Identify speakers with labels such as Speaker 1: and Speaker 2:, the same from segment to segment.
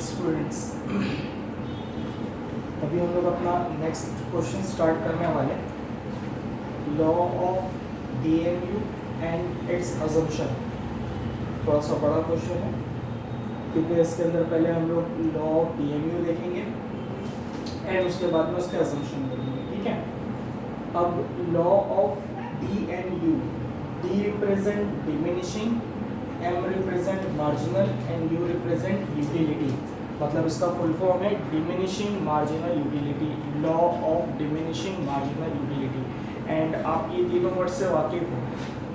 Speaker 1: Students, अभी हम लोग अपना नेक्स्ट क्वेश्चन स्टार्ट करने वाले, law of DMU and its assumption. थोड़ा सा बड़ा क्वेश्चन है क्योंकि इसके अंदर पहले हम लोग लॉ ऑफ डीएमयू देखेंगे एंड उसके बाद में उसके अजम्पशन करेंगे। ठीक है, अब law of DMU, D represent diminishing, M represent marginal and U represent utility. मतलब इसका फुल फॉर्म है diminishing marginal utility, law of diminishing marginal utility. And आप ये तीनों वर्ड से वाकिफ हो।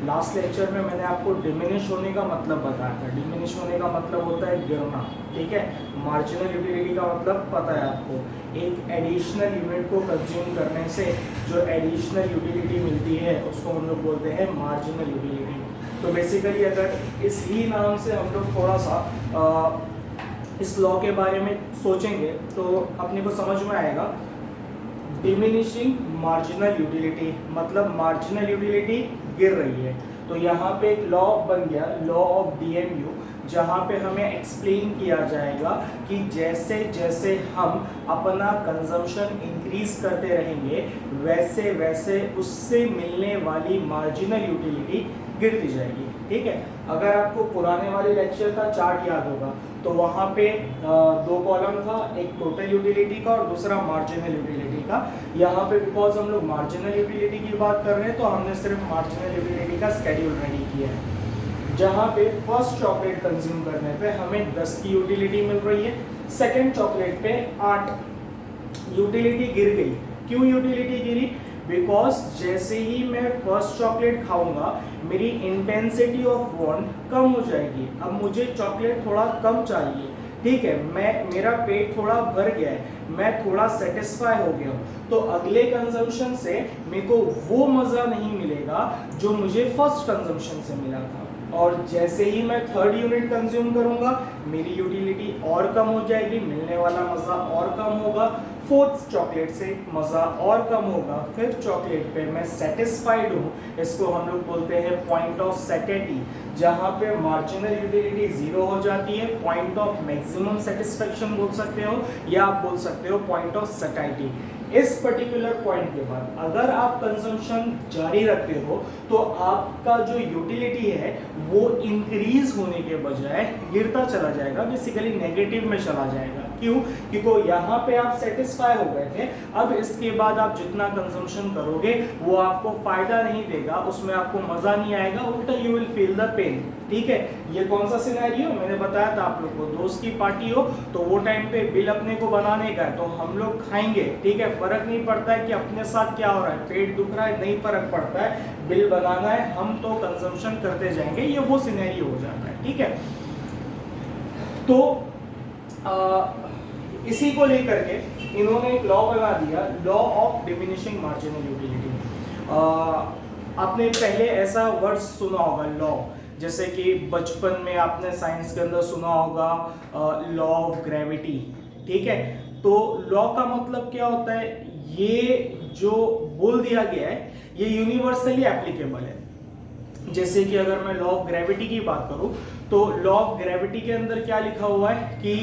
Speaker 1: लास्ट लेक्चर में मैंने आपको डिमिनिश होने का मतलब बताया था। डिमिनिश होने का मतलब होता है गिरना, ठीक है। मार्जिनल यूटिलिटी का मतलब पता है आपको, एक एडिशनल यूनिट को कंज्यूम करने से जो एडिशनल यूटिलिटी मिलती है उसको हम लोग बोलते हैं मार्जिनल यूटिलिटी। तो बेसिकली अगर इस ही नाम से हम लोग थोड़ा सा इस लॉ के बारे में सोचेंगे तो अपने को समझ में आएगा। डिमिनिशिंग मार्जिनल यूटिलिटी मतलब मार्जिनल यूटिलिटी गिर रही है, तो यहाँ पे एक लॉ बन गया, लॉ ऑफ डीएमयू, जहाँ पे हमें एक्सप्लेन किया जाएगा कि जैसे जैसे हम अपना कंजम्पशन इंक्रीज करते रहेंगे वैसे वैसे उससे मिलने वाली मार्जिनल यूटिलिटी गिरती जाएगी। ठीक है, अगर आपको पुराने वाले लेक्चर का चार्ट याद होगा तो वहाँ पे दो कॉलम था, एक टोटल यूटिलिटी का और दूसरा मार्जिनल यूटिलिटी का। यहाँ पे बिकॉज हम लोग मार्जिनल यूटिलिटी की बात कर रहे हैं तो हमने सिर्फ मार्जिनल यूटिलिटी का स्केड्यूल रेडी किया है, जहाँ पे फर्स्ट चॉकलेट कंज्यूम करने पे हमें 10 की यूटिलिटी मिल रही है, सेकेंड चॉकलेट पे 8 यूटिलिटी गिर गई। क्यों यूटिलिटी गिरी? बिकॉज जैसे ही मैं फर्स्ट चॉकलेट खाऊंगा मेरी इंटेंसिटी ऑफ वांट कम हो जाएगी। अब मुझे चॉकलेट थोड़ा कम चाहिए, ठीक है, मेरा पेट थोड़ा भर गया है, मैं थोड़ा सेटिस्फाई हो गया हूँ, तो अगले कंजम्पशन से मेरे को वो मज़ा नहीं मिलेगा जो मुझे फर्स्ट कंजम्पशन से मिला था। और जैसे ही मैं थर्ड यूनिट कंज्यूम करूंगा मेरी यूटिलिटी और कम हो जाएगी, मिलने वाला मज़ा और कम होगा, फोर्थ चॉकलेट से मज़ा और कम होगा, फिफ्थ चॉकलेट पे मैं सेटिस्फाइड हूँ, इसको हम लोग बोलते हैं पॉइंट ऑफ सेटिटी, जहाँ पे मार्जिनल यूटिलिटी 0 हो जाती है, पॉइंट ऑफ मैक्सिमम सेटिस्फेक्शन बोल सकते हो या आप बोल सकते हो पॉइंट ऑफ सैटिस्फैक्शन। इस पर्टिकुलर पॉइंट के बाद अगर आप कंजम्पशन जारी रखते हो तो आपका जो यूटिलिटी है वो इंक्रीज होने के बजाय गिरता चला जाएगा, बेसिकली नेगेटिव में चला जाएगा। क्यों? क्योंकि यहाँ पे आप सेटिस्फाई हो गए थे, अब इसके बाद आप जितना कंजम्पशन करोगे वो आपको फायदा नहीं देगा, उसमें आपको मजा नहीं आएगा, उल्टा you will feel the pain. ठीक है, ये कौन सा सिनेरियो मैंने बताया था आप लोग को, दोस्त की पार्टी हो तो वो टाइम पे बिल अपने को बनाने का है तो हम लोग खाएंगे, ठीक है, फर्क नहीं पड़ता है कि अपने साथ क्या हो रहा है, पेट दुख रहा है, नहीं फर्क पड़ता है, बिल बनाना है, हम तो कंजम्पशन करते जाएंगे, ये वो सिनेरियो हो जाता है। ठीक है, तो इसी को लेकर के इन्होंने एक लॉ बना दिया, law of diminishing marginal utility. आपने पहले ऐसा वर्ड सुना होगा लॉ, जैसे कि बचपन में आपने साइंस के अंदर सुना होगा लॉ ऑफ ग्रेविटी। ठीक है, तो लॉ का मतलब क्या होता है, ये जो बोल दिया गया है ये यूनिवर्सली एप्लीकेबल है। जैसे कि अगर मैं लॉ ऑफ ग्रेविटी की बात करूं तो लॉ ऑफ ग्रेविटी के अंदर क्या लिखा हुआ है कि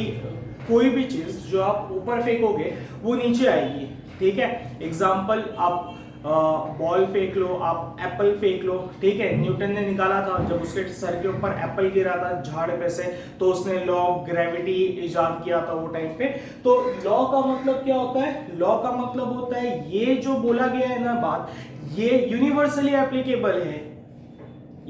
Speaker 1: कोई भी चीज जो आप ऊपर फेंकोगे वो नीचे आएगी। ठीक है, एग्जाम्पल आप बॉल फेंक लो, आप एप्पल फेंक लो, ठीक है, न्यूटन ने निकाला था जब उसके सर के ऊपर एप्पल गिरा था झाड़ पे से, तो उसने लॉ ऑफ ग्रेविटी इजाद किया था वो टाइम पे। तो लॉ का मतलब क्या होता है? लॉ का मतलब होता है ये जो बोला गया है ना बात, ये यूनिवर्सली एप्लीकेबल है,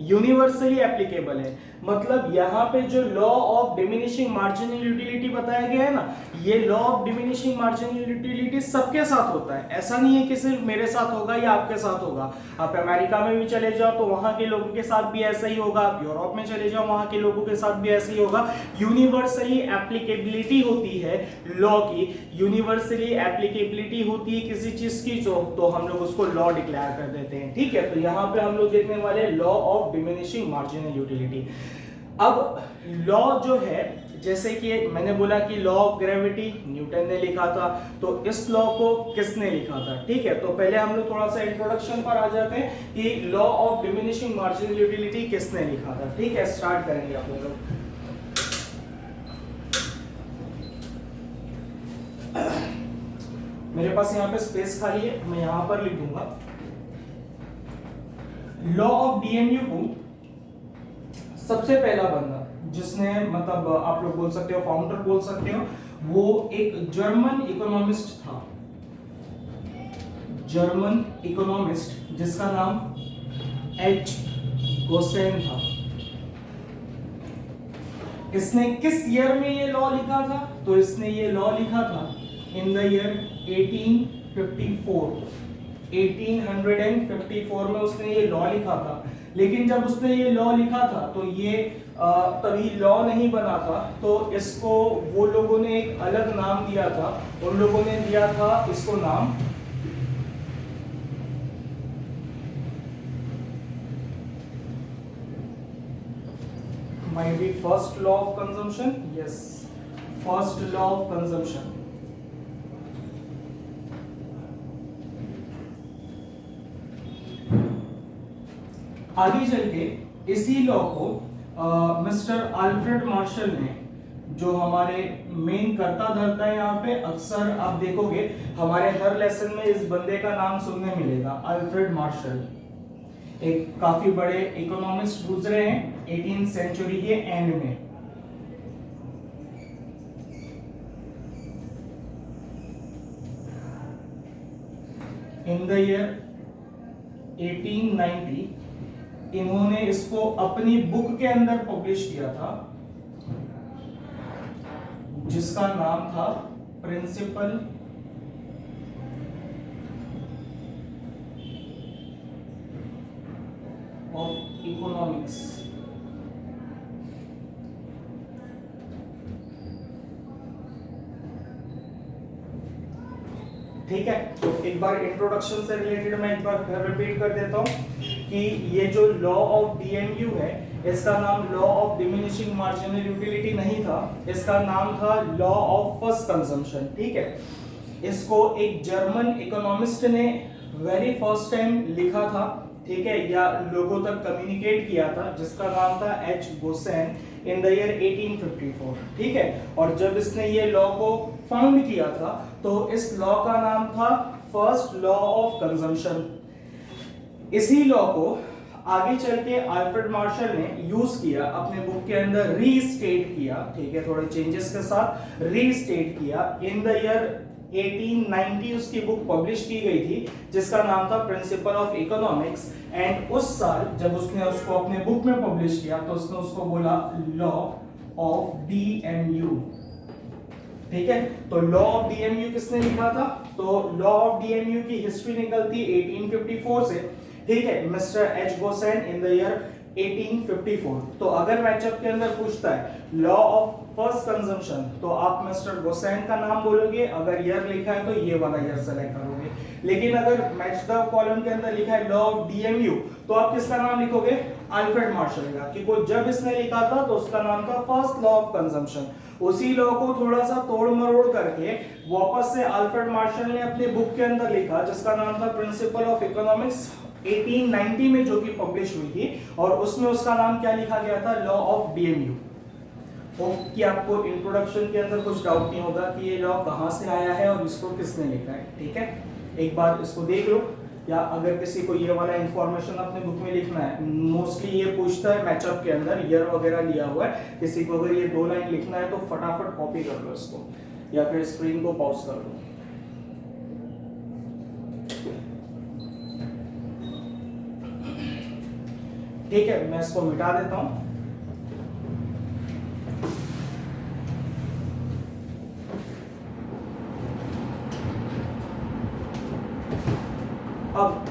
Speaker 1: यूनिवर्सली एप्लीकेबल है। मतलब यहाँ पे जो law of diminishing marginal utility बताया गया है ना, ये law of diminishing marginal utility सबके साथ होता है। ऐसा नहीं है कि सिर्फ मेरे साथ होगा या आपके साथ होगा। आप अमेरिका में भी चले जाओ तो वहां के लोगों के साथ भी ऐसा ही होगा, आप यूरोप में चले जाओ वहां के लोगों के साथ भी ऐसा ही होगा। यूनिवर्सली एप्लीकेबिलिटी होती है लॉ की, यूनिवर्सली एप्लीकेबिलिटी होती है किसी चीज की तो हम लोग उसको लॉ डिक्लेयर कर देते हैं। ठीक है, तो यहाँ पे हम लोग देखने वाले law of diminishing marginal utility. अब लॉ जो है, जैसे कि मैंने बोला कि लॉ ऑफ ग्रेविटी न्यूटन ने लिखा था, तो इस लॉ को किसने लिखा था? ठीक है, तो पहले हम लोग थोड़ा सा इंट्रोडक्शन पर आ जाते हैं कि law of diminishing marginal utility किसने लिखा था। ठीक है, स्टार्ट करेंगे आप लोग। मेरे पास यहाँ पे स्पेस खाली है, मैं यहाँ पर लिख दूंगा लॉ ऑफ डीएमयू को सबसे पहला बंदा जिसने, मतलब आप लोग बोल सकते हो फाउंडर बोल सकते हो, वो एक जर्मन इकोनॉमिस्ट था, जर्मन इकोनॉमिस्ट जिसका नाम एच गोसेन था। इसने किस ईयर में ये लॉ लिखा था? तो इसने ये लॉ लिखा था इन द ईयर 1854। 1854 में उसने ये लॉ लिखा था। लेकिन जब उसने ये लॉ लिखा था तो ये तभी लॉ नहीं बना था, तो इसको वो लोगों ने एक अलग नाम दिया था। उन लोगों ने दिया था इसको नाम might be first law of consumption. Yes, first law of consumption. आगे चल के इसी लॉ को मिस्टर अल्फ्रेड मार्शल ने, जो हमारे मेन करता धरता है यहाँ पे, अक्सर आप देखोगे हमारे हर लेसन में इस बंदे का नाम सुनने मिलेगा, अल्फ्रेड मार्शल। एक काफी बड़े इकोनॉमिस्ट गुजरे हैं 18th सेंचुरी के एंड में। इन द ईयर 1890 इन्होंने इसको अपनी बुक के अंदर पब्लिश किया था जिसका नाम था प्रिंसिपल ऑफ इकोनॉमिक्स। ठीक है, तो एक बार इंट्रोडक्शन से रिलेटेड मैं एक बार फिर रिपीट कर देता हूं कि ये जो लॉ ऑफ डीएमयू है, इसका नाम law of diminishing marginal utility नहीं था, इसका नाम था लॉ ऑफ फर्स्ट कंजम्पशन। ठीक है, इसको एक जर्मन इकोनॉमिस्ट ने वेरी फर्स्ट टाइम लिखा था, ठीक है, या लोगों तक कम्युनिकेट किया था, जिसका नाम था H Gaussian in the year 1854। ठीक है, और जब इसने ये लॉ को फाउंड किया था तो इस लॉ का नाम था फर्स्ट लॉ ऑफ कंजम्पशन। इसी लॉ को आगे चल के अल्फ्रेड मार्शल ने यूज किया, अपने बुक के अंदर रीस्टेट किया, ठीक है, थोड़े चेंजेस के साथ रीस्टेट किया। इन द ईयर 1890 उसकी बुक पब्लिश की गई थी जिसका नाम था प्रिंसिपल ऑफ इकोनॉमिक्स। एंड उस साल जब उसने उसको अपने बुक में पब्लिश किया तो उसने उसको बोला लॉ ऑफ डीएमयू। ठीक है, तो लॉ ऑफ डीएमयू किसने लिखा था? तो लॉ ऑफ डीएमयू की हिस्ट्री निकलती 1854 से। ठीक है, mister H Gaussian in the year 1854। तो अगर मैचअप के अंदर पूछता है लॉ ऑफ फर्स्ट कंजम्पशन तो आप मिस्टर गोसेन का नाम बोलोगे, अगर ईयर लिखा है तो ये वाला ईयर सेलेक्ट करोगे। लेकिन अगर मैच द कॉलम के अंदर लिखा है लॉ ऑफ डीएमयू तो आप किसका नाम लिखोगे? अल्फ्रेड मार्शल का, क्योंकि जब इसने लिखा था तो उसका नाम था फर्स्ट लॉ ऑफ कंजम्पशन। उसी लॉ को थोड़ा सा तोड़ मरोड़ करके वापस से अल्फ्रेड मार्शल ने अपने बुक के अंदर लिखा जिसका नाम था प्रिंसिपल ऑफ इकोनॉमिक्स 1890 में, जो कि पब्लिश हुई थी, और उसमें उसका नाम क्या लिखा गया था? Law of DMU. होप कि आपको इंट्रोडक्शन के अंदर कुछ डाउट नहीं होगा कि ये लॉ कहां से आया है और इसको किसने लिखा है। ठीक है, एक बार इसको देख लो, या अगर किसी को ये वाला इंफॉर्मेशन अपने बुक में लिखना है, मोस्टली ये पूछता है मैचअप के अंदर, ईयर वगैरह लिया हुआ है, किसी को अगर ये 2 लाइन लिखना है तो फटाफट कॉपी कर लो इसको, या फिर स्क्रीन को पॉज कर लो। ठीक है, मैं इसको मिटा देता हूं। अब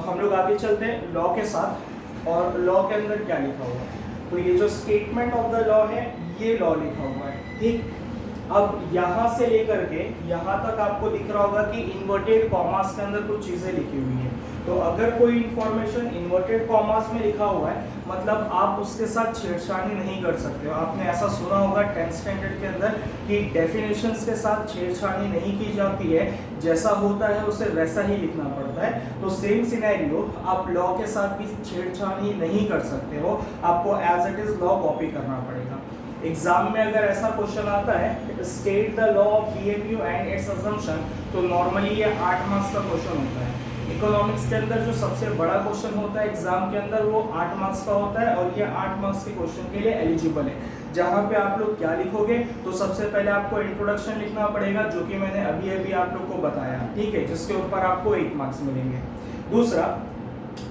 Speaker 1: हम लोग आगे चलते हैं लॉ के साथ, और लॉ के अंदर क्या लिखा हुआ है। तो ये जो स्टेटमेंट ऑफ द लॉ है ये लॉ लिखा हुआ है। ठीक, अब यहां से लेकर के यहां तक आपको दिख रहा होगा कि इन्वर्टेड कॉमास के अंदर कुछ चीजें लिखी हुई है। तो अगर कोई इंफॉर्मेशन इन्वर्टेड कॉमास में लिखा हुआ है मतलब आप उसके साथ छेड़छाड़ी नहीं कर सकते हो। आपने ऐसा सुना होगा 10th स्टैंडर्ड के अंदर कि डेफिनेशंस के साथ छेड़छाड़ी नहीं की जाती है, जैसा होता है उसे वैसा ही लिखना पड़ता है। तो सेम सिनेरियो आप लॉ के साथ भी छेड़छाड़ी नहीं कर सकते हो, आपको as it is law copy करना पड़ेगा। एग्जाम में अगर ऐसा क्वेश्चन आता है state the law of DMU and its assumption, तो नॉर्मली ये 8 मार्क्स का क्वेश्चन होता है। इकोनॉमिक्स के अंदर जो सबसे बड़ा क्वेश्चन होता है एग्जाम के अंदर वो 8 मार्क्स का होता है, और ये 8 मार्क्स के क्वेश्चन के लिए एलिजिबल है। जहाँ पे आप लोग क्या लिखोगे, तो सबसे पहले आपको इंट्रोडक्शन लिखना पड़ेगा, जो कि मैंने अभी अभी आप लोग को बताया, ठीक है, जिसके ऊपर आपको 8 मार्क्स मिलेंगे। दूसरा,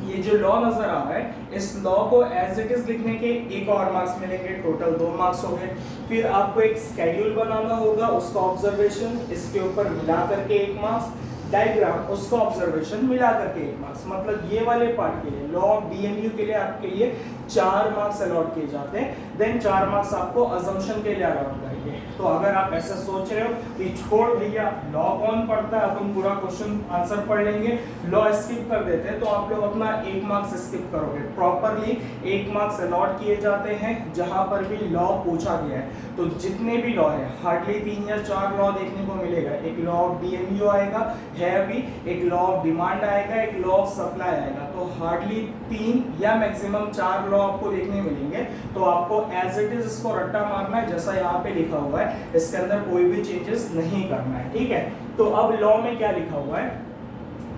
Speaker 1: ये जो लॉ नजर आ रहा है, इस लॉ को एज इट इज लिखने के एक और मार्क्स मिलेंगे, टोटल 2 मार्क्स हो गए। फिर आपको एक स्केड्यूल बनाना होगा, उसका ऑब्जर्वेशन इसके ऊपर मिला करके 1 मार्क्स, डायग्राम उसका ऑब्जर्वेशन मिला करके 1 मार्क्स। मतलब ये वाले पार्ट के लिए लॉ ऑफ डीएमयू के लिए आपके लिए 4 मार्क्स अलॉट किए जाते हैं। देन 4 मार्क्स आपको अजम्पशन के लिए अलॉट करेंगे। तो अगर आप ऐसा सोच रहे हो कि छोड़ भैया लॉ कौन पढ़ता है, अपन पूरा क्वेश्चन आंसर पढ़ लेंगे, लॉ स्किप कर देते हैं, तो आप लोग अपना 1 मार्क्स स्किप करोगे। प्रॉपरली 1 मार्क्स अलॉट किए जाते हैं जहां पर भी लॉ पूछा गया है। तो जितने भी लॉ है, हार्डली 3 या 4 लॉ देखने को मिलेगा। एक लॉ ऑफ डीएमयू आएगा, है अभी, एक लॉ ऑफ डिमांड आएगा, एक लॉ ऑफ सप्लाई आएगा। तो हार्डली 3 या मैक्सिमम 4 लॉ आपको देखने मिलेंगे। तो आपको एज इट इज इसको रट्टा मारना है, जैसा यहाँ पे लिखा हुआ है, इसके अंदर कोई भी चेंजेस नहीं करना है, ठीक है। तो अब लॉ में क्या लिखा हुआ है,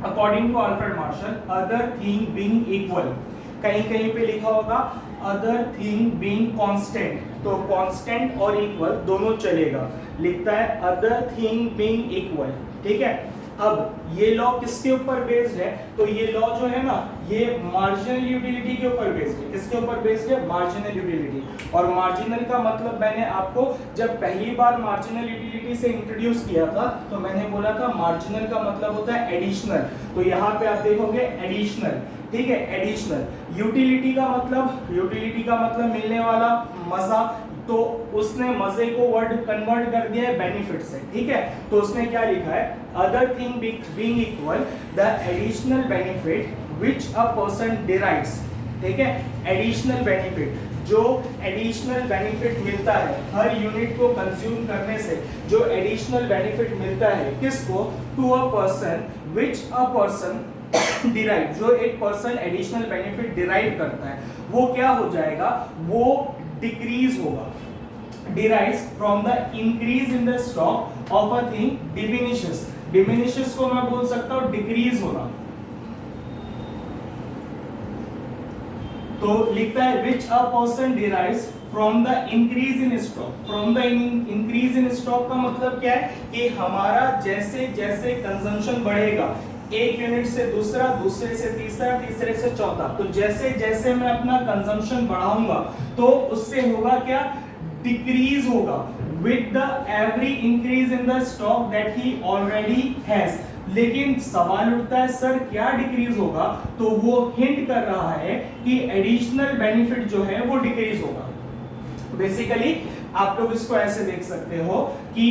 Speaker 1: according to Alfred Marshall, other thing being equal, कहीं कहीं पे लिखा होगा अदर थिंग बीइंग कांस्टेंट, तो कांस्टेंट और इक्वल दोनों चलेगा। लिखता है अदर थिंग बीइंग इक्वल, ठीक है। अब ये लॉ किसके ऊपर बेस्ड है, तो ये लॉ जो है ना, ये मार्जिनल यूटिलिटी के ऊपर बेस्ड है। किसके ऊपर बेस्ड है, मार्जिनल यूटिलिटी। और मार्जिनल का मतलब मैंने आपको जब पहली बार मार्जिनल यूटिलिटी से इंट्रोड्यूस किया था, तो मैंने बोला था मार्जिनल का मतलब होता है एडिशनल। तो यहाँ पे आप देखोगे एडिशनल, ठीक है, एडिशनल। यूटिलिटी का मतलब मिलने वाला मजा, तो उसने मजे को वर्ड कन्वर्ट कर दिया है बेनिफिट से, ठीक है। तो उसने क्या लिखा है, other thing being equal the additional benefit which a person derives, ठीक है। एडिशनल बेनिफिट, जो एडिशनल बेनिफिट मिलता है हर यूनिट को कंज्यूम करने से, जो एडिशनल बेनिफिट मिलता है किसको, to a person which a person derive, जो एक पर्सन एडिशनल बेनिफिट डिराइव करता है, वो क्या हो जाएगा, वो डिक्रीज होगा। derives from the increase in the stock of a thing diminishes को मैं बोल सकता हूँ डिक्रीज होना। तो लिखता है which a person derives from the increase in stock, from the increase in stock का मतलब क्या है कि हमारा जैसे जैसे कंजम्पशन बढ़ेगा, एक यूनिट से दूसरा, दूसरे से तीसरा, तीसरे से चौथा, तो जैसे जैसे मैं अपना कंजम्पशन बढ़ाऊंगा तो उससे होगा क्या, डिक्रीज होगा with the every increase in the stock that he already has. लेकिन सवाल उठता है सर क्या डिक्रीज होगा, तो वो हिंट कर रहा है कि एडिशनल बेनिफिट जो है वो डिक्रीज होगा। बेसिकली आप लोग इसको ऐसे देख सकते हो कि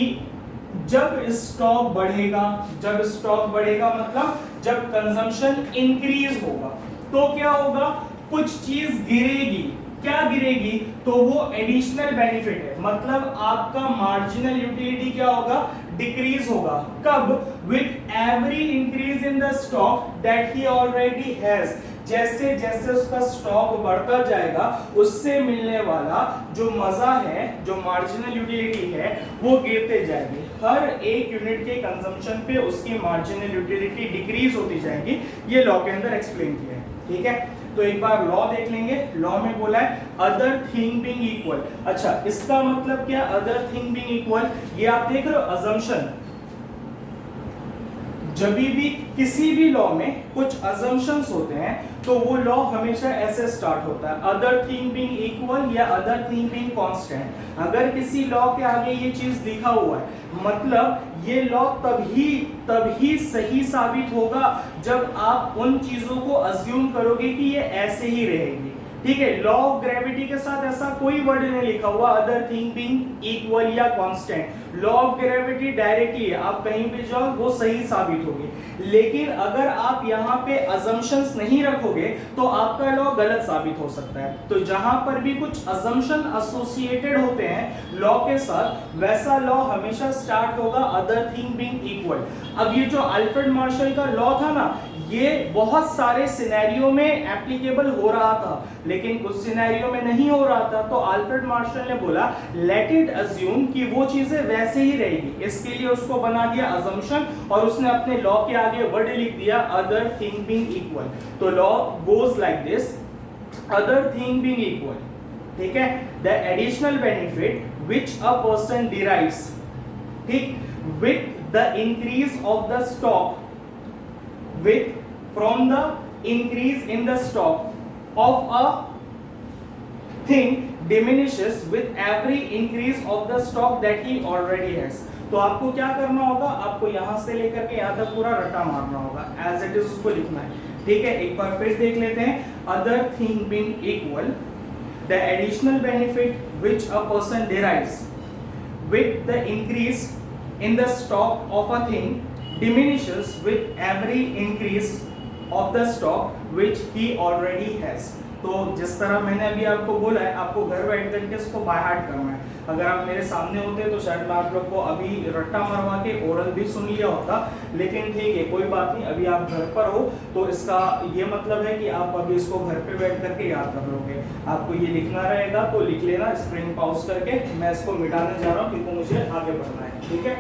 Speaker 1: जब स्टॉक बढ़ेगा, मतलब जब कंजम्पशन इंक्रीज होगा, तो क्या होगा, कुछ चीज गिरेगी। क्या गिरेगी, तो वो एडिशनल बेनिफिट है, मतलब आपका मार्जिनल यूटिलिटी क्या होगा, डिक्रीज होगा। कब, with every increase in the stock that he already has, जैसे जैसे उसका स्टॉक बढ़ता जाएगा उससे मिलने वाला जो मजा है, जो मार्जिनल यूटिलिटी है, वो गिरते जाएगी। हर एक यूनिट के कंजम्पशन पे उसकी मार्जिनल यूटिलिटी डिक्रीज होती जाएगी। ये लॉ के अंदर एक्सप्लेन किया है, ठीक है। तो एक बार लॉ देख लेंगे। लॉ में बोला है अदर थिंग बीइंग इक्वल। अच्छा, इसका मतलब क्या, अदर थिंग बीइंग इक्वल, ये आप देख रहे हो अजम्पशन। जब भी किसी भी लॉ में कुछ अजम्पशंस होते हैं तो वो लॉ हमेशा ऐसे स्टार्ट होता है, अदर थिंग बीइंग इक्वल या अदर थिंग बीइंग कांस्टेंट। अगर किसी लॉ के आगे ये चीज लिखा हुआ है, मतलब ये लॉ तभी सही साबित होगा जब आप उन चीजों को अज्यूम करोगे कि ये ऐसे ही रहेगी, ठीक है। लॉ ऑफ ग्रेविटी के साथ ऐसा कोई वर्ड नहीं लिखा हुआ अदर थिंग बीइंग इक्वल या constant. Law of gravity directly है, आप कहीं भी जाओ वो सही साबित होगी। लेकिन अगर आप यहाँ पे अजम्पशंस नहीं रखोगे तो आपका लॉ गलत साबित हो सकता है। तो जहां पर भी कुछ अजम्पशन एसोसिएटेड होते हैं लॉ के साथ, वैसा लॉ हमेशा स्टार्ट होगा अदर थिंग बीइंग इक्वल। अब ये जो अल्फ्रेड मार्शल का लॉ था ना, ये बहुत सारे सिनेरियो में एप्लीकेबल हो रहा था, लेकिन कुछ सिनेरियो में नहीं हो रहा था। तो अल्फ्रेड मार्शल ने बोला लेट इट अज्यूम कि वो चीजें वैसे ही रहेगी। इसके लिए उसको बना दिया अजम्पशन और उसने अपने लॉ के आगे वर्ड लिख दिया अदर थिंग बीइंग इक्वल। तो law goes like this, other thing being equal, ठीक है, the additional benefit which a person derives, ठीक, with the increase of the stock from the increase in the stock of a thing diminishes with every increase of the stock that he already has। तो आपको क्या करना होगा, आपको यहां से लेकर के यहां तक पूरा रट्टा मारना होगा, एज इट इज उसको लिखना है, ठीक है। एक बार फिर देख लेते हैं, other thing being equal, the additional benefit which a person derives with the increase in the stock of a thing diminishes with every increase of the stock which he already has। तो जिस तरह मैंने अभी आपको बोला है, आपको घर बैठ करके इसको बाय हार्ट करना है। अगर आप मेरे सामने होते तो शायद मैं आप लोग को अभी रट्टा मरवा के ओरल भी सुन लिया होता, लेकिन ठीक है, कोई बात नहीं, अभी आप घर पर हो तो इसका ये मतलब है कि आप अभी इसको घर पे बैठ करके याद कर लोगे। आपको ये लिखना रहेगा तो लिख लेना स्प्रिंग पॉज करके। मैं इसको मिटाने जा रहा हूँ क्योंकि मुझे आगे बढ़ना है, ठीक है।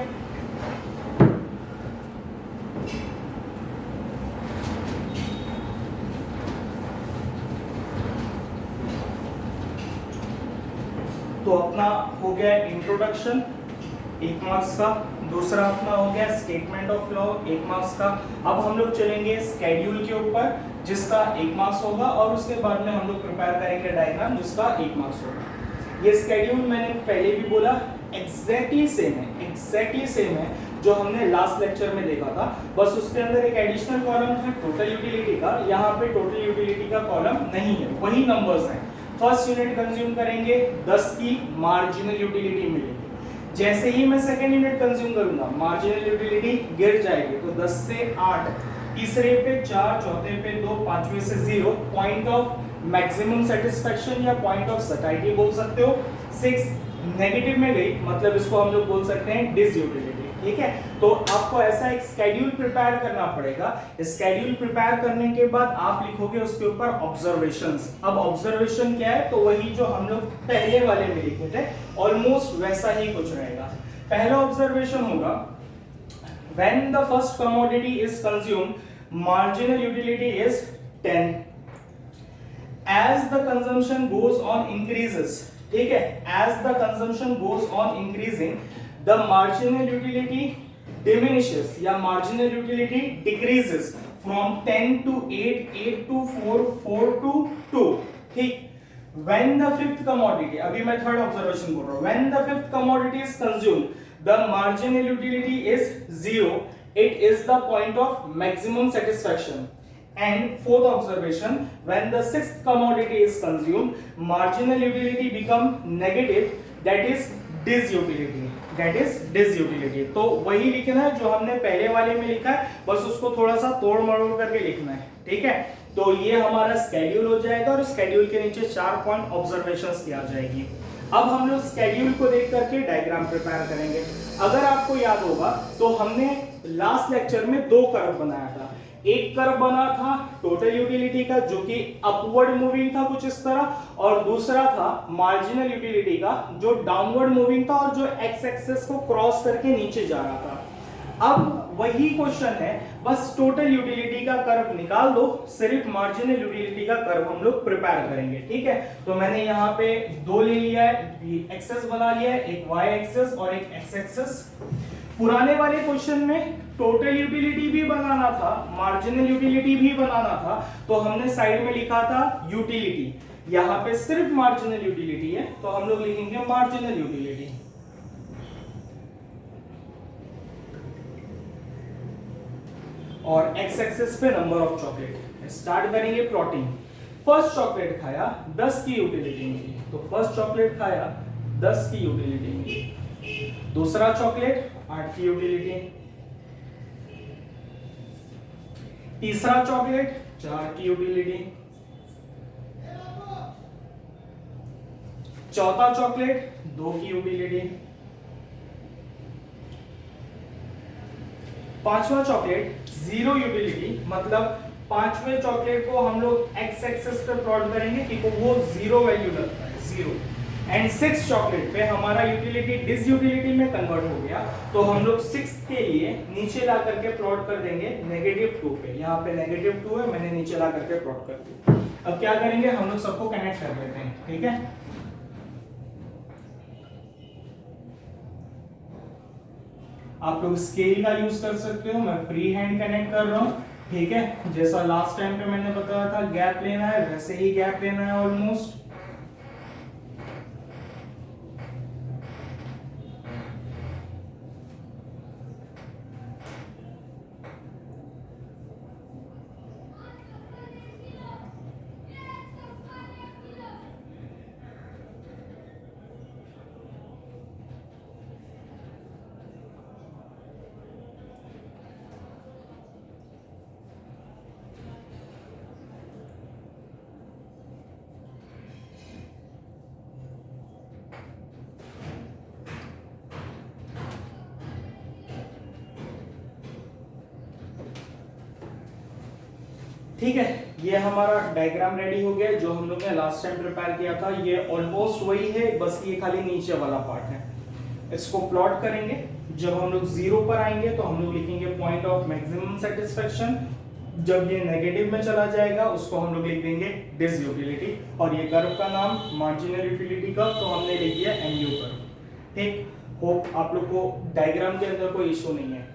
Speaker 1: तो अपना हो गया इंट्रोडक्शन 1 मार्क्स का, दूसरा अपना हो गया स्टेटमेंट ऑफ लॉ 1 मार्क्स का। अब हम लोग चलेंगे स्केड्यूल के ऊपर जिसका 1 मार्क्स होगा, और उसके बाद में हम लोग प्रिपेयर करेंगे डायग्राम जिसका 1 मार्क्स होगा। ये स्केड्यूल मैंने पहले भी बोला एग्जैक्टली सेम है जो हमने लास्ट लेक्चर में देखा था, बस उसके अंदर एक एडिशनल कॉलम था टोटल यूटिलिटी का। यहाँ पे टोटल यूटिलिटी का कॉलम नहीं है, वही नंबर्स हैं। फर्स्ट यूनिट कंज्यूम करेंगे 10 की मार्जिनल यूटिलिटी मिलेगी। जैसे ही मैं सेकंड यूनिट कंज्यूम करूंगा मार्जिनल यूटिलिटी गिर जाएगी, तो 10 से 8, तीसरे पे 4, चौथे पे 2, पांचवे से 0, पॉइंट ऑफ मैक्सिमम सेटिस्फैक्शन या पॉइंट ऑफ सैटिस्फैक्शन बोल सकते हो। 6 नेगेटिव में गई, मतलब इसको हम लोग बोल सकते हैं डिसयूटिलिटी, ठीक है। तो आपको ऐसा एक स्केड्यूल प्रिपेयर करना पड़ेगा। स्केड्यूल प्रिपेयर करने के बाद आप लिखोगे उसके ऊपर ऑब्जर्वेशंस। अब ऑब्जर्वेशन क्या है, तो वही जो हम लोग पहले वाले में लिखे थे, ऑलमोस्ट वैसा ही कुछ रहेगा। पहला ऑब्जर्वेशन होगा when the first commodity is consumed marginal utility is 10, as the consumption goes on increases, ठीक है, as the consumption goes on increasing the marginal utility diminishes या marginal utility decreases from 10 to 8, 8 to 4, 4 to 2, ठीक। when the fifth commodity, अभी मैं third observation बोल रहा हूँ, when the fifth commodity is consumed the marginal utility is 0, it is the point of maximum satisfaction। and fourth observation, when the sixth commodity is consumed marginal utility become negative, that is disutility, that is disutility. तो वही लिखना है जो हमने पहले वाले में लिखा है, बस उसको थोड़ा सा तोड़ मरोड़ करके लिखना है, ठीक है। तो ये हमारा स्केड्यूल हो जाएगा और स्केड्यूल के नीचे 4 पॉइंट ऑब्जर्वेशंस की आ जाएगी। अब हम लोग स्केड्यूल को देख करके डायग्राम प्रिपेयर करेंगे। अगर आपको याद होगा तो हमने लास्ट लेक्चर में 2 कर्व बनाया था। एक कर्व बना था टोटल यूटिलिटी का जो कि अपवर्ड मूविंग था कुछ इस तरह, और दूसरा था मार्जिनल यूटिलिटी का जो डाउनवर्ड मूविंग था और जो एक्स एक्सिस को क्रॉस करके नीचे जा रहा था। अब वही क्वेश्चन है, बस टोटल यूटिलिटी का कर्व निकाल दो, सिर्फ मार्जिनल यूटिलिटी का कर्व हम लोग प्रिपेयर करेंगे, ठीक है। तो मैंने यहाँ पे 2 ले लिया है, एक्सेस बना लिया है, एक वाई एक्सेस और एक एक्स एक्सेस। पुराने वाले क्वेश्चन में टोटल यूटिलिटी भी बनाना था, मार्जिनल यूटिलिटी भी बनाना था, तो हमने साइड में लिखा था यूटिलिटी। यहां पे सिर्फ मार्जिनल यूटिलिटी है, तो हम लोग लिखेंगे मार्जिनल यूटिलिटी। और एक्स एक्सिस पे नंबर ऑफ चॉकलेट। स्टार्ट करेंगे प्लॉटिंग। फर्स्ट चॉकलेट खाया 10 की यूटिलिटी मिली, तो फर्स्ट चॉकलेट खाया 10 की यूटिलिटी मिली। दूसरा चॉकलेट 8 की यूटिलिटी, तीसरा चॉकलेट 4 की यूटिलिटी, चौथा चॉकलेट 2 की यूटिलिटी, पांचवा चॉकलेट 0 यूटिलिटी, मतलब पांचवें चॉकलेट को हम लोग एक्स एक्सेस पे प्लॉट करेंगे क्योंकि वो जीरो वैल्यू लगता है, जीरो। एंड सिक्स चॉकलेट पे हमारा यूटिलिटी डिस यूटिलिटी में कन्वर्ट हो गया, तो हम लोग सिक्स के लिए नीचे ला करके प्लॉट कर देंगे -2 पे। यहाँ पे -2 है, मैंने नीचे ला करके प्लॉट कर दिया। अब क्या करेंगे, हम लोग सबको कनेक्ट कर देते हैं, ठीक है। आप लोग स्केल का यूज कर सकते हो, मैं फ्री हैंड कनेक्ट कर रहा हूं, ठीक है। जैसा लास्ट टाइम पे मैंने बताया था गैप लेना है, वैसे ही गैप लेना है ऑलमोस्ट। ठीक है, ये हमारा डायग्राम रेडी हो गया जो हम लोग ने लास्ट टाइम प्रिपेयर किया था। ये ऑलमोस्ट वही है, बस ये खाली नीचे वाला पार्ट है। इसको प्लॉट करेंगे, जब हम लोग जीरो पर आएंगे तो हम लोग लिखेंगे पॉइंट ऑफ मैक्सिमम सेटिस्फेक्शन। जब ये नेगेटिव में चला जाएगा उसको हम लोग लिख देंगे डिस यूटिलिटी, और ये कर्व का नाम मार्जिनल यूटिलिटी कर्व, तो हमने लिख दिया एमयू कर्व। ठीक, होप आप लोग को डायग्राम के अंदर कोई इशू नहीं है।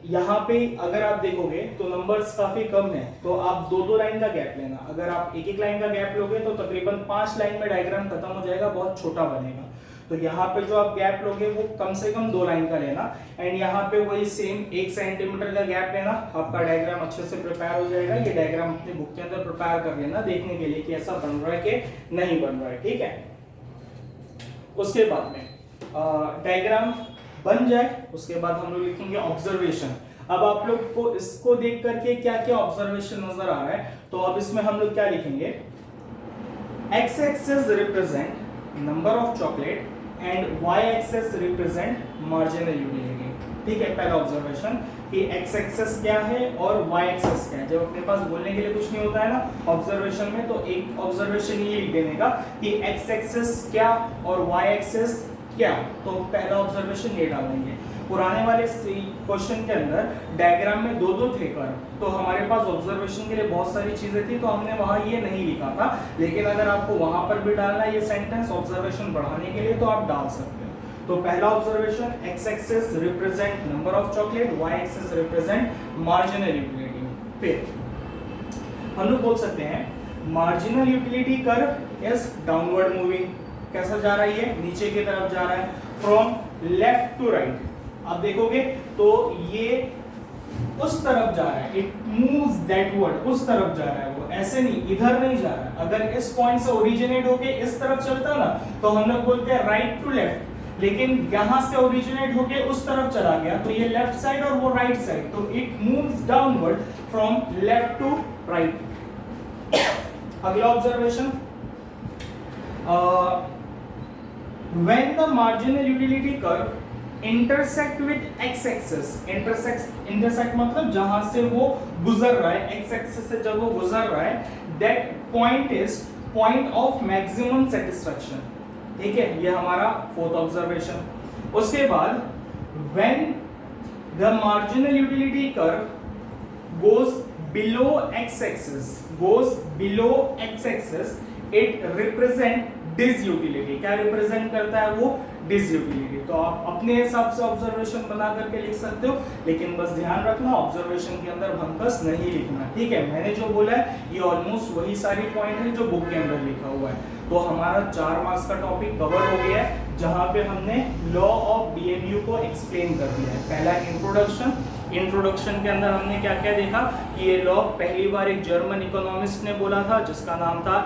Speaker 1: यहाँ पे अगर आप देखोगे तो नंबर्स काफी कम है, तो आप दो दो लाइन का गैप लेना। अगर आप एक एक लाइन का गैप लोगे तो तकरीबन 5 लाइन में डायग्राम खत्म हो जाएगा, बहुत छोटा बनेगा। तो यहाँ पे जो आप गैप लोगे वो कम से कम 2 लाइन का लेना, एंड यहाँ पे वही सेम 1 सेंटीमीटर का गैप लेना, आपका डायग्राम अच्छे से प्रिपेयर हो जाएगा। ये डायग्राम अपनी बुक के अंदर प्रिपेयर कर लेना, देखने के लिए कि ऐसा बन रहा है कि नहीं बन रहा है, ठीक है। उसके बाद में डायग्राम बन जाए, उसके बाद हम लोग लिखेंगे ऑब्जर्वेशन। अब आप लोग को इसको देख करके क्या क्या ऑब्जर्वेशन नजर आ रहा है, तो अब इसमें हम लोग क्या लिखेंगे, x axis represent number of chocolate and y axis represent marginal utility. ठीक है, पहला ऑब्जर्वेशन कि एक्स एक्सेस क्या है और वाई एक्सेस क्या है। जब अपने पास बोलने के लिए कुछ नहीं होता है ना ऑब्जर्वेशन में, तो एक ऑब्जर्वेशन ये लिख देने का कि एक्स एक्सेस क्या और वाई एक्सेस क्या, तो पहला ऑब्जर्वेशन ये डालेंगे। पुराने वाले क्वेश्चन के अंदर डायग्राम में दो दो थे कर्व, तो हमारे पास ऑब्जर्वेशन के लिए बहुत सारी चीजें थी, तो हमने वहां ये नहीं लिखा था। लेकिन अगर आपको वहां पर भी डालना है ये सेंटेंस ऑब्जर्वेशन बढ़ाने के लिए, तो आप डाल सकते हो। तो पहला observation, x axis represent number of chocolate, y axis represent marginal utility. फिर हम लोग बोल सकते हैं marginal utility curve is downward moving. कैसा जा रहा है, ये नीचे की तरफ जा रहा है, फ्रॉम लेफ्ट टू राइट। आप देखोगे तो ये उस तरफ जा रहा है, इट मूव्स दैटवर्ड, उस तरफ जा रहा है, वो ऐसे नहीं, इधर नहीं जा रहा है। अगर इस पॉइंट से ओरिजिनेट होके इस तरफ चलता ना, तो हम लोग बोलते हैं राइट टू लेफ्ट। लेकिन यहां से ओरिजिनेट होके उस तरफ चला गया, तो ये लेफ्ट साइड और वो राइट साइड, तो it moves downward from left to right. अगला observation, when the marginal utility curve intersect with x axis, intersect मतलब जहां से वो गुजर रहा है, x axis से जब वो गुजर रहा है, that point is point of maximum satisfaction। ठीक है, ये हमारा फोर्थ ऑब्जर्वेशन। उसके बाद when the marginal utility curve goes below x axis, it represent disutility. क्या रिप्रेजेंट करता है वो, डिस यूटिलिटी। तो आप अपने हिसाब से ऑब्जर्वेशन बना करके लिख सकते हो, लेकिन बस ध्यान रखना ऑब्जर्वेशन के अंदर भंकस नहीं लिखना, ठीक है। मैंने जो बोला है ये ऑलमोस्ट वही सारी पॉइंट है जो बुक के अंदर लिखा हुआ है। तो हमारा 4 मार्क्स का टॉपिक कवर हो गया है, जहां पे हमने लॉ ऑफ डीएमयू को एक्सप्लेन कर दिया है। पहला इंट्रोडक्शन के अंदर हमने क्या क्या देखा कि ये लॉ पहली बार एक जर्मन इकोनॉमिस्ट ने बोला था, जिसका नाम था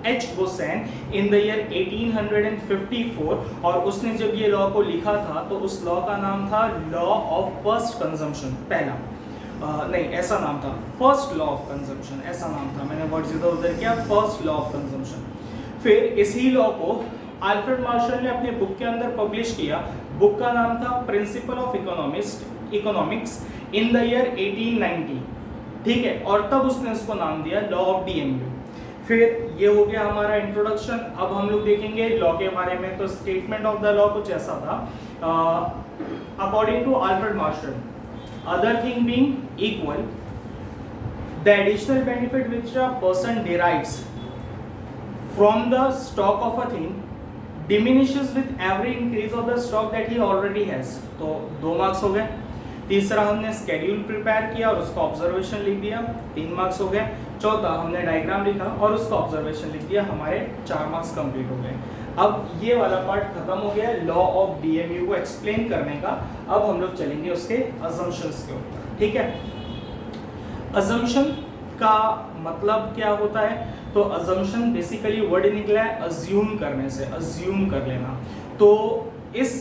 Speaker 1: एच बोसेन इन द ईयर 1854, और उसने जब ये लॉ को लिखा था तो उस लॉ का नाम था लॉ ऑफ फर्स्ट कंजम्पशन। पहला नहीं, ऐसा नाम था, फर्स्ट लॉ ऑफ कंजम्पशन ऐसा नाम था, मैंने वर्ड इधर उधर किया, फर्स्ट लॉ ऑफ कंजम्पशन। फिर इसी लॉ को अल्फ्रेड मार्शल ने अपने बुक के अंदर पब्लिश किया। बुक का नाम था principle of economics in the year 1890। ठीक है, और तब उसने इसको नाम दिया लॉ ऑफ डीएमयू। फिर ये हो गया हमारा इंट्रोडक्शन। अब हम लोग देखेंगे लॉ के बारे में। तो स्टेटमेंट ऑफ द लॉ कुछ ऐसा था, according to Alfred Marshall, other thing being equal, the additional benefit which a person derives from the stock of a thing diminishes with every increase of the stock that he already has। तो 2 marks हो गए। तीसरा हमने schedule prepare किया और उसका observation लिख दिया, 3 मार्क्स हो गए। चौथा हमने डायग्राम लिखा और उसका ऑब्जर्वेशन लिख दिया, हमारे 4 मार्क्स कंप्लीट हो गए। अब ये वाला पार्ट खत्म हो गया लॉ ऑफ डीएमयू को एक्सप्लेन करने का। अब हम लोग चलेंगे उसके अजम्पशंस के ऊपर, ठीक है। अजम्पशन का मतलब क्या होता है? तो अजम्पशन बेसिकली वर्ड निकला है अज्यूम करने से, अज्यूम कर लेना। तो इस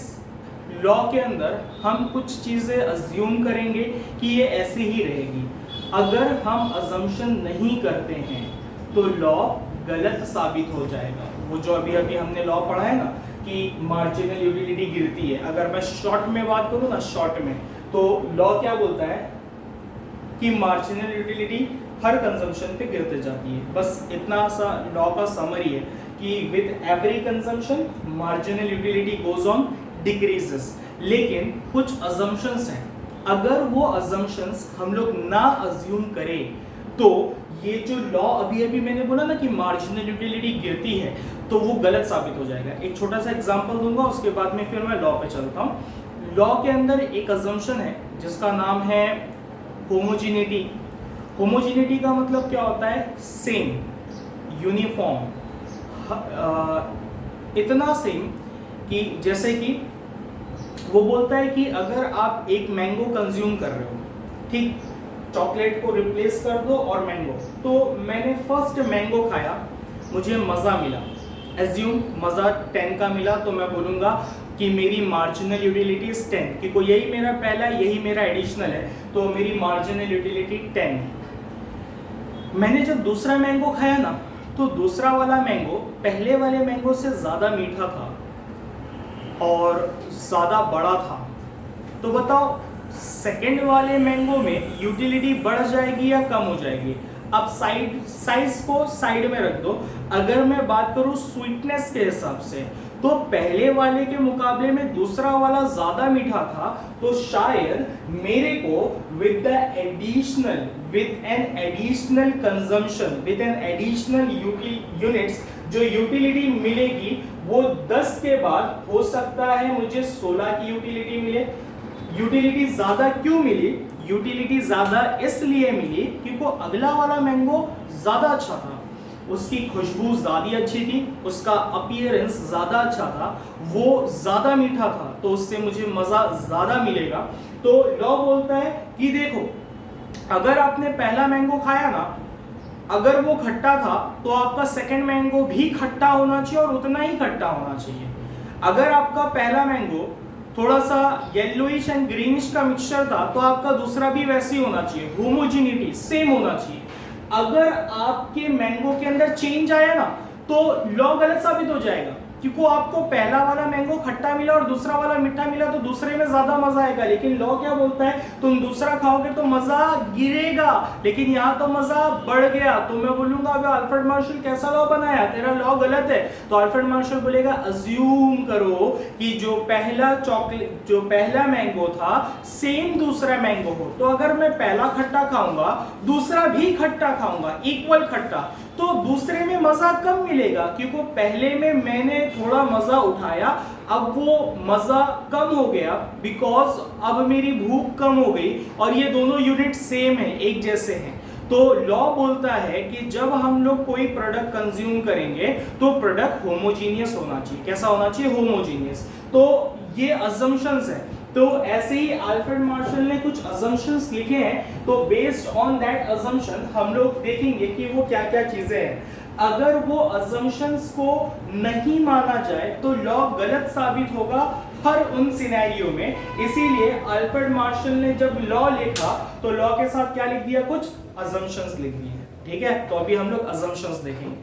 Speaker 1: लॉ के अंदर हम कुछ चीज़ें अज्यूम करेंगे कि ये ऐसे ही रहेगी। अगर हम अजम्पशन नहीं करते हैं तो लॉ गलत साबित हो जाएगा। वो जो अभी अभी हमने लॉ पढ़ा है ना कि मार्जिनल यूटिलिटी गिरती है, अगर मैं शॉर्ट में बात करूँ ना, शॉर्ट में, तो लॉ क्या बोलता है कि मार्जिनल यूटिलिटी हर कंजम्पशन पे गिरते जाती है। बस इतना सा लॉ का समरी है कि with every consumption marginal utility goes on decreases. लेकिन कुछ अजम्पशंस हैं, अगर वो अजम्पशंस हम लोग ना अज्यूम करें तो ये जो लॉ अभी अभी मैंने बोला ना कि मार्जिनल यूटिलिटी गिरती है, तो वो गलत साबित हो जाएगा। एक छोटा सा एग्जांपल दूंगा, उसके बाद में फिर मैं लॉ पे चलता हूँ। लॉ के अंदर एक अजम्पशन है जिसका नाम है होमोजिनिटी। होमोजिनिटी का मतलब क्या होता है? सेम, यूनिफॉर्म, इतना सेम कि जैसे कि वो बोलता है कि अगर आप एक मैंगो कंज्यूम कर रहे हो, ठीक, चॉकलेट को रिप्लेस कर दो और मैंगो, तो मैंने फर्स्ट मैंगो खाया, मुझे मज़ा मिला, एज्यूम मज़ा 10 का मिला, तो मैं बोलूँगा कि मेरी मार्जिनल यूटिलिटी 10, क्योंकि यही मेरा पहला, यही मेरा एडिशनल है, तो मेरी मार्जिनल यूटिलिटी 10। मैंने जब दूसरा मैंगो खाया ना, तो दूसरा वाला मैंगो पहले वाले मैंगो से ज़्यादा मीठा था और ज़्यादा बड़ा था। तो बताओ सेकेंड वाले मैंगो में यूटिलिटी बढ़ जाएगी या कम हो जाएगी? अब साइज को साइड में रख दो। अगर मैं बात करूं स्वीटनेस के हिसाब से, तो पहले वाले के मुकाबले में दूसरा वाला ज्यादा मीठा था, तो शायद मेरे को with an additional consumption, with an additional units जो यूटिलिटी मिलेगी वो 10 के बाद हो सकता है मुझे 16 की यूटिलिटी मिले। यूटिलिटी ज्यादा क्यों मिली? यूटिलिटी ज्यादा इसलिए मिली क्योंकि अगला वाला मैंगो ज्यादा अच्छा था, उसकी खुशबू ज्यादा अच्छी थी, उसका अपीयरेंस ज्यादा अच्छा था, वो ज्यादा मीठा था, तो उससे मुझे मजा ज्यादा मिलेगा। तो लॉ बोलता है कि देखो, अगर आपने पहला मैंगो खाया ना, अगर वो खट्टा था तो आपका सेकंड मैंगो भी खट्टा होना चाहिए और उतना ही खट्टा होना चाहिए। अगर आपका पहला मैंगो थोड़ा सा येलोइश एंड ग्रीनिश का मिक्सचर था, तो आपका दूसरा भी वैसे ही होना चाहिए, होमोजिनिटी सेम होना चाहिए। अगर आपके मैंगो के अंदर चेंज आया ना, तो लॉ गलत साबित हो जाएगा, क्योंकि आपको पहला वाला मैंगो खट्टा मिला और दूसरा वाला मीठा मिला, तो दूसरे में ज्यादा मजा आएगा। लेकिन लॉ क्या बोलता है? तुम दूसरा खाओगे तो मजा गिरेगा, लेकिन यहाँ तो मजा बढ़ गया। तो मैं बोलूंगा अबे अल्फ्रेड मार्शल कैसा लॉ बनाया, तेरा लॉ गलत है। तो अल्फ्रेड मार्शल बोलेगा अज्यूम करो कि जो पहला मैंगो था सेम दूसरा मैंगो हो, तो अगर मैं पहला खट्टा खाऊंगा दूसरा भी खट्टा खाऊंगा, इक्वल खट्टा, तो दूसरे में मजा कम मिलेगा, क्योंकि पहले में मैंने थोड़ा मजा उठाया, अब वो मजा कम हो गया बिकॉज अब मेरी भूख कम हो गई और ये दोनों यूनिट सेम है, एक जैसे हैं। तो लॉ बोलता है कि जब हम लोग कोई प्रोडक्ट कंज्यूम करेंगे तो प्रोडक्ट होमोजीनियस होना चाहिए। कैसा होना चाहिए? होमोजीनियस। तो ये अजम्पशंस है। तो ऐसे ही अल्फ्रेड मार्शल ने कुछ अजम्पशंस लिखे हैं, तो बेस्ड ऑन दैट अजम्पशन हम लोग देखेंगे कि वो क्या क्या चीजें हैं। अगर वो अजम्पशंस को नहीं माना जाए तो लॉ गलत साबित होगा हर उन सिनेरियो में। इसीलिए अल्फ्रेड मार्शल ने जब लॉ लिखा तो लॉ के साथ क्या लिख दिया? कुछ अजम्पशंस लिख दिए। ठीक है, तो अभी हम लोग अजम्पशंस देखेंगे।